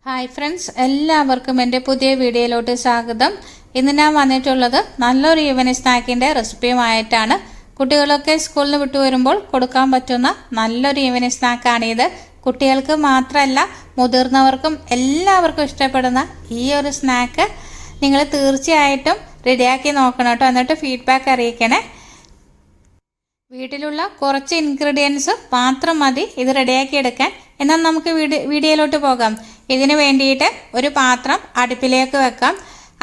Hi friends, എല്ലാവർക്കും എൻ്റെ പുതിയ വീഡിയോയിലോട്ട് സ്വാഗതം. ഇന്ന് ഞാൻ വന്നിട്ടുള്ളത് നല്ലൊരു ഈവനിങ് സ്നാക്കിൻ്റെ റെസിപ്പിയുമായിട്ടാണ്. കുട്ടികളൊക്കെ സ്കൂളിൽ നിന്ന് വിട്ടു വരുമ്പോൾ കൊടുക്കാൻ പറ്റുന്ന നല്ലൊരു ഈവനിങ് സ്നാക്കാണിത്. കുട്ടികൾക്ക് മാത്രമല്ല മുതിർന്നവർക്കും എല്ലാവർക്കും ഇഷ്ടപ്പെടുന്ന ഈ ഒരു സ്നാക്ക് നിങ്ങൾ തീർച്ചയായിട്ടും റെഡിയാക്കി നോക്കണം കേട്ടോ. എന്നിട്ട് ഫീഡ്ബാക്ക് അറിയിക്കണേ. വീട്ടിലുള്ള കുറച്ച് ഇൻഗ്രീഡിയൻസ് മാത്രം മതി ഇത് റെഡിയാക്കി എടുക്കാൻ. എന്നാൽ നമുക്ക് വീഡിയോയിലോട്ട് പോകാം. ഇതിന് വേണ്ടിയിട്ട് ഒരു പാത്രം അടുപ്പിലേക്ക് വെക്കാം.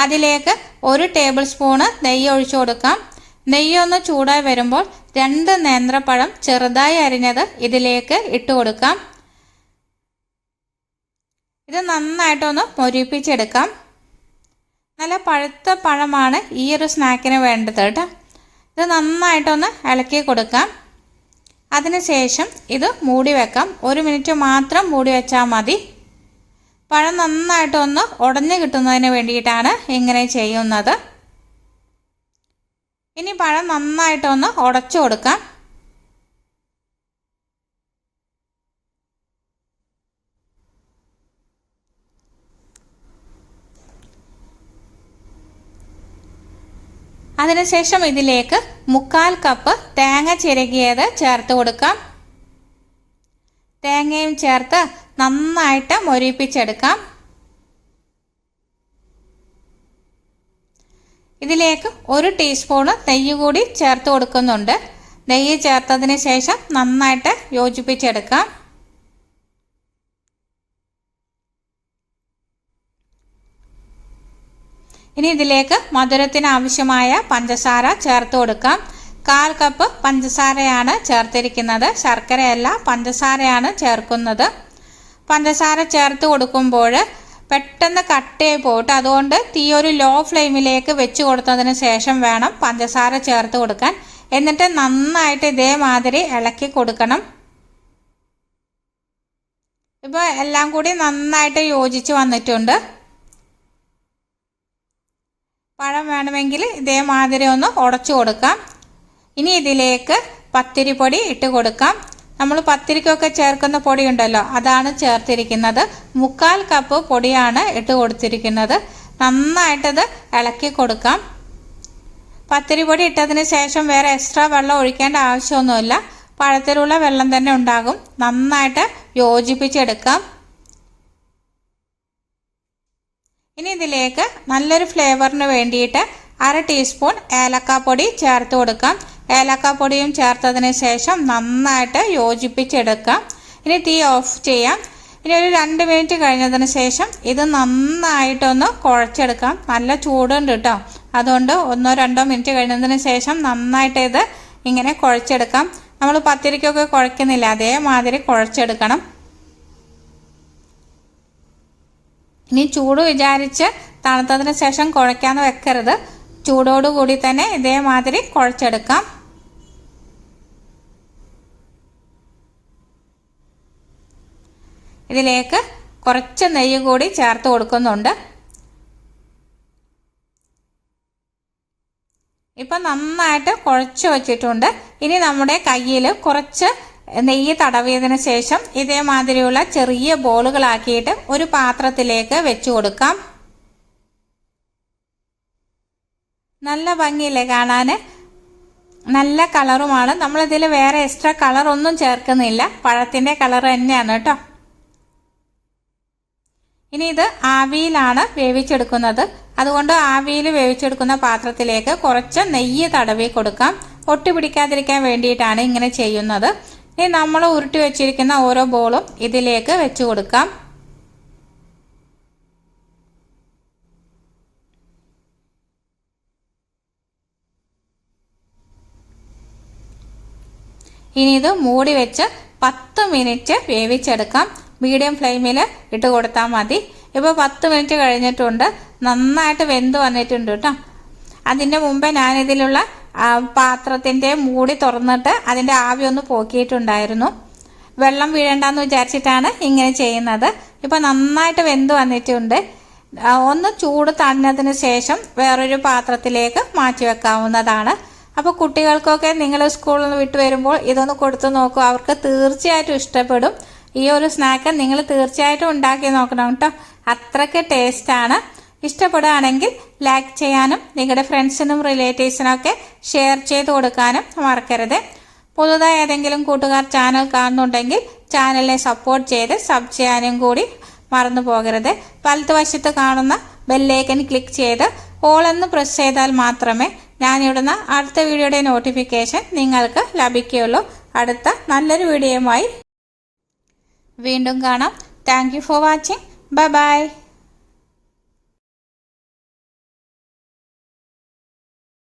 അതിലേക്ക് 1 ടേബിൾ സ്പൂണ് നെയ്യ് ഒഴിച്ചു കൊടുക്കാം. നെയ്യൊന്ന് ചൂടായി വരുമ്പോൾ 2 നേന്ത്രപ്പഴം ചെറുതായി അരിഞ്ഞത് ഇതിലേക്ക് ഇട്ട് കൊടുക്കാം. ഇത് നന്നായിട്ടൊന്ന് മൊരിപ്പിച്ചെടുക്കാം. നല്ല പഴുത്ത പഴമാണ് ഈ ഒരു സ്നാക്കിന് വേണ്ടത് കേട്ടോ. ഇത് നന്നായിട്ടൊന്ന് ഇളക്കി കൊടുക്കാം. അതിനുശേഷം ഇത് മൂടി വെക്കാം. 1 മിനിറ്റ് മാത്രം മൂടി വെച്ചാൽ മതി. പഴം നന്നായിട്ടൊന്ന് ഉടഞ്ഞു കിട്ടുന്നതിന് വേണ്ടിയിട്ടാണ് ഇങ്ങനെ ചെയ്യുന്നത്. ഇനി പഴം നന്നായിട്ടൊന്ന് ഉടച്ചു കൊടുക്കാം. അതിനുശേഷം ഇതിലേക്ക് 1/4 കപ്പ് തേങ്ങ ചിരകിയത് ചേർത്ത് കൊടുക്കാം. തേങ്ങയും ചേർത്ത് നന്നായിട്ട് മൊരിപ്പിച്ചെടുക്കാം. ഇതിലേക്ക് 1 ടീസ്പൂണ് നെയ്യ് കൂടി ചേർത്ത് കൊടുക്കുന്നുണ്ട്. നെയ്യ് ചേർത്തതിന് ശേഷം നന്നായിട്ട് യോജിപ്പിച്ചെടുക്കാം. ഇനി ഇതിലേക്ക് മധുരത്തിന് ആവശ്യമായ പഞ്ചസാര ചേർത്ത് കൊടുക്കാം. 1/4 കപ്പ് പഞ്ചസാരയാണ് ചേർത്തിരിക്കുന്നത്. ശർക്കരയല്ല, പഞ്ചസാരയാണ് ചേർക്കുന്നത്. പഞ്ചസാര ചേർത്ത് കൊടുക്കുമ്പോൾ പെട്ടെന്ന് കട്ടയായി പോയിട്ട് അതുകൊണ്ട് തീ ഒരു ലോ ഫ്ലെയിമിലേക്ക് വെച്ച് കൊടുത്തതിന് ശേഷം വേണം പഞ്ചസാര ചേർത്ത് കൊടുക്കാൻ. എന്നിട്ട് നന്നായിട്ട് ഇതേമാതിരി ഇളക്കി കൊടുക്കണം. ഇപ്പോൾ എല്ലാം കൂടി നന്നായിട്ട് യോജിച്ച് വന്നിട്ടുണ്ട്. പഴം വേണമെങ്കിൽ ഇതേമാതിരി ഒന്ന് ഉടച്ചു കൊടുക്കാം. ഇനി ഇതിലേക്ക് പത്തിരിപ്പൊടി ഇട്ട് കൊടുക്കാം. നമ്മൾ പത്തിരിക്കൊക്കെ ചേർക്കുന്ന പൊടി ഉണ്ടല്ലോ, അതാണ് ചേർത്തിരിക്കുന്നത്. 1/4 കപ്പ് പൊടിയാണ് ഇട്ട് കൊടുത്തിരിക്കുന്നത്. നന്നായിട്ടത് ഇളക്കി കൊടുക്കാം. പത്തിരിപ്പൊടി ഇട്ടതിന് ശേഷം വേറെ എക്സ്ട്രാ വെള്ളം ഒഴിക്കേണ്ട ആവശ്യമൊന്നുമില്ല. പഴത്തിലുള്ള വെള്ളം തന്നെ ഉണ്ടാകും. നന്നായിട്ട് യോജിപ്പിച്ചെടുക്കാം. ഇനി ഇതിലേക്ക് നല്ലൊരു ഫ്ലേവറിന് വേണ്ടിയിട്ട് 1/2 ടീസ്പൂൺ ഏലക്കാപ്പൊടി ചേർത്ത് കൊടുക്കാം. ഏലക്കാപ്പൊടിയും ചേർത്തതിന് ശേഷം നന്നായിട്ട് യോജിപ്പിച്ചെടുക്കാം. ഇനി തീ ഓഫ് ചെയ്യാം. ഇനി ഒരു 2 മിനിറ്റ് കഴിഞ്ഞതിന് ശേഷം ഇത് നന്നായിട്ടൊന്ന് കുഴച്ചെടുക്കാം. നല്ല ചൂടുണ്ട് കേട്ടോ. അതുകൊണ്ട് 1-2 മിനിറ്റ് കഴിഞ്ഞതിന് ശേഷം നന്നായിട്ട് ഇത് ഇങ്ങനെ കുഴച്ചെടുക്കാം. നമ്മൾ പത്തിരിക്കൊക്കെ കുഴക്കുന്നില്ല, അതേമാതിരി കുഴച്ചെടുക്കണം. ഇനി ചൂട് വിചാരിച്ച് തണുത്തതിന് ശേഷം കുഴയ്ക്കാന്ന് വെക്കരുത്. ചൂടോടുകൂടി തന്നെ ഇതേമാതിരി കുഴച്ചെടുക്കാം. ഇതിലേക്ക് കുറച്ച് നെയ്യ് കൂടി ചേർത്ത് കൊടുക്കുന്നുണ്ട്. ഇപ്പം നന്നായിട്ട് കുഴച്ച് വച്ചിട്ടുണ്ട്. ഇനി നമ്മുടെ കയ്യിൽ കുറച്ച് നെയ്യ് തടവിയതിന് ശേഷം ഇതേമാതിരിയുള്ള ചെറിയ ബോളുകളാക്കിയിട്ട് ഒരു പാത്രത്തിലേക്ക് വെച്ച് കൊടുക്കാം. നല്ല ഭംഗിയില്ലേ കാണാൻ? നല്ല കളറുമാണ്. നമ്മളിതിൽ വേറെ എക്സ്ട്രാ കളറൊന്നും ചേർക്കുന്നില്ല. പഴത്തിൻ്റെ കളർ തന്നെയാണ് കേട്ടോ. ഇനി ഇത് ആവിയിലാണ് വേവിച്ചെടുക്കുന്നത്. അതുകൊണ്ട് ആവിയിൽ വേവിച്ചെടുക്കുന്ന പാത്രത്തിലേക്ക് കുറച്ച് നെയ്യ് തടവി കൊടുക്കാം. ഒട്ടി പിടിക്കാതിരിക്കാൻ വേണ്ടിയിട്ടാണ് ഇങ്ങനെ ചെയ്യുന്നത്. ഇനി നമ്മൾ ഉരുട്ടി വെച്ചിരിക്കുന്ന ഓരോ ബോളും ഇതിലേക്ക് വെച്ച് കൊടുക്കാം. ഇനി ഇത് മൂടി വെച്ച് 10 മിനിറ്റ് വേവിച്ചെടുക്കാം. മീഡിയം ഫ്ലെയിമിൽ ഇട്ട് കൊടുത്താൽ മതി. ഇപ്പോൾ 10 മിനിറ്റ് കഴിഞ്ഞിട്ടുണ്ട്. നന്നായിട്ട് വെന്ത് വന്നിട്ടുണ്ട് കേട്ടോ. അതിൻ്റെ മുമ്പേ ഞാനിതിലുള്ള പാത്രത്തിൻ്റെ മൂടി തുറന്നിട്ട് അതിൻ്റെ ആവി ഒന്ന് പോക്കിയിട്ടുണ്ടായിരുന്നു. വെള്ളം വീഴണ്ടെന്ന് വിചാരിച്ചിട്ടാണ് ഇങ്ങനെ ചെയ്യുന്നത്. ഇപ്പോൾ നന്നായിട്ട് വെന്ത് വന്നിട്ടുണ്ട്. ഒന്ന് ചൂട് തണിഞ്ഞതിന് ശേഷം വേറൊരു പാത്രത്തിലേക്ക് മാറ്റി വെക്കാവുന്നതാണ്. അപ്പോൾ കുട്ടികൾക്കൊക്കെ നിങ്ങൾ സ്കൂളിൽ നിന്ന് വിട്ട് വരുമ്പോൾ ഇതൊന്ന് കൊടുത്തു നോക്കൂ. അവർക്ക് തീർച്ചയായിട്ടും ഇഷ്ടപ്പെടും. ഈ ഒരു സ്നാക്ക് നിങ്ങൾ തീർച്ചയായിട്ടും ഉണ്ടാക്കി നോക്കണം കേട്ടോ. അത്രയ്ക്ക് ടേസ്റ്റാണ്. ഇഷ്ടപ്പെടുകയാണെങ്കിൽ ലൈക്ക് ചെയ്യാനും നിങ്ങളുടെ ഫ്രണ്ട്സിനും റിലേറ്റീവ്സിനും ഒക്കെ ഷെയർ ചെയ്ത് കൊടുക്കാനും മറക്കരുത്. പുതുതായി ഏതെങ്കിലും കൂട്ടുകാർ ചാനൽ കാണുന്നുണ്ടെങ്കിൽ ചാനലിനെ സപ്പോർട്ട് ചെയ്ത് സബ് ചെയ്യാനും കൂടി മറന്നു പോകരുത്. വലതുവശത്ത് കാണുന്ന ബെല്ലൈക്കൻ ക്ലിക്ക് ചെയ്ത് ഓൾ എന്ന് പ്രസ് ചെയ്താൽ മാത്രമേ ഞാനിടുന്ന അടുത്ത വീഡിയോയുടെ നോട്ടിഫിക്കേഷൻ നിങ്ങൾക്ക് ലഭിക്കുകയുള്ളൂ. അടുത്ത നല്ലൊരു വീഡിയോയുമായി വീണ്ടും കാണാം. Thank you for watching. Bye bye.